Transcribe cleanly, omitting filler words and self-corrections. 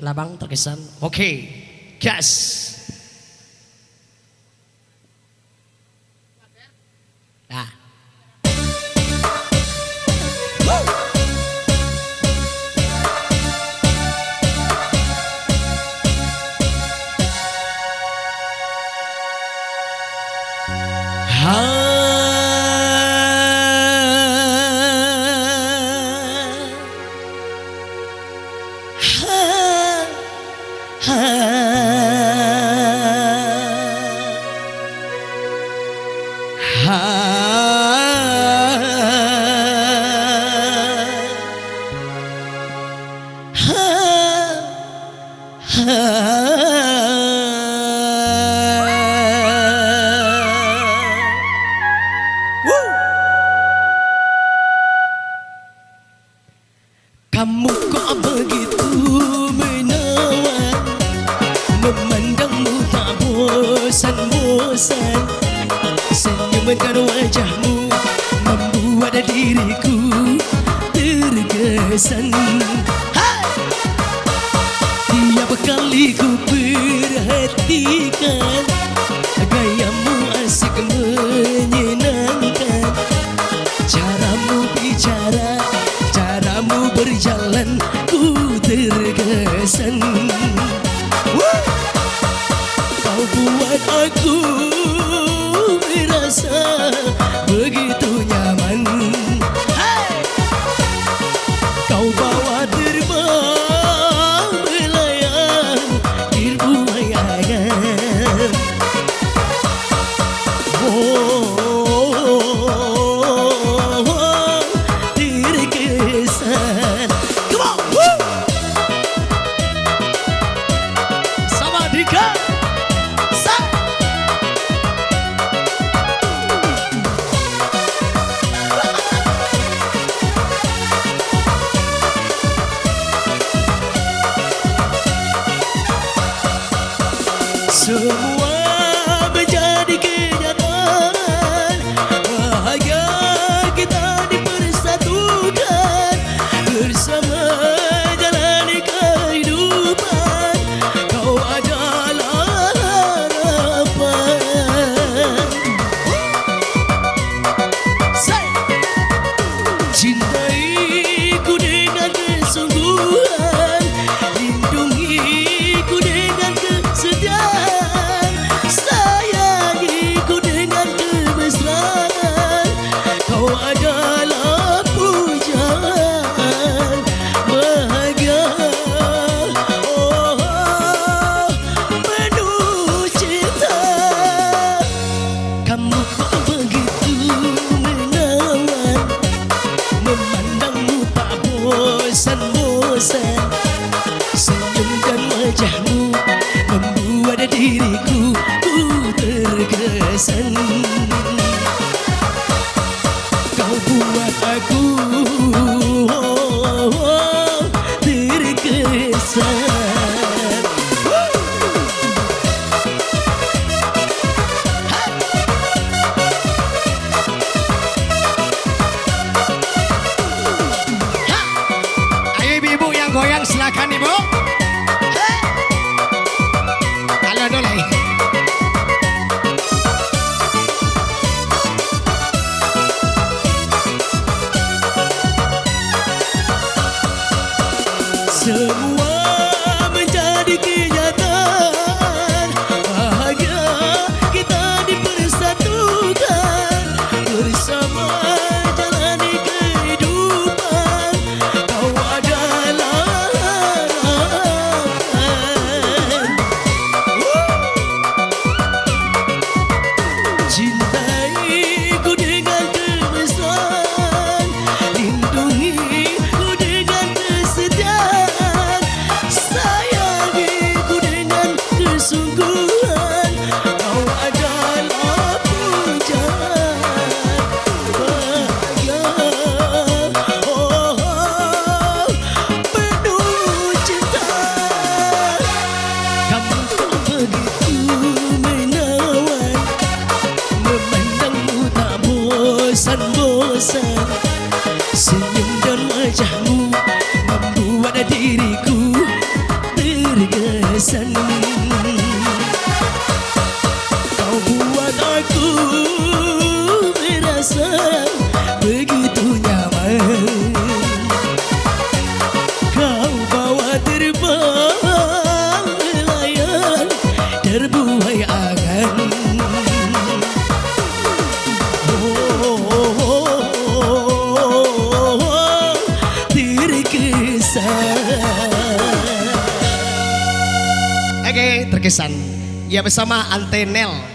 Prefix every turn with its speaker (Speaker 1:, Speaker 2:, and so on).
Speaker 1: Labang terkesan. Oke, gas. Nah.
Speaker 2: Kamu kok begitu menawan, memandangmu tak bosan-bosan. Senyuman wajahmu membuat diriku terkesan. Hai! Tiap kali ku perhatikan, gayamu asik menyenangkan. Caramu bicara, caramu berjalan, ku terkesan. Kau buat aku merasa begitu nyaman. Hey! Kau bawa terbang melayang terbuayangan. Terkesan. Come on, woo! Sama Dika. Semua menjadi kenyataan, bahagia kita dipersatukan, bersama jalani kehidupan. Kau adalah harapan. Cintaiku dengan kesungguhan, lindungiku dengan kesetiaan. terasa begitu nyaman. Kau bawa terbang melayang terbuai angan.
Speaker 1: Oke, terkesan. Ya bersama Antenel.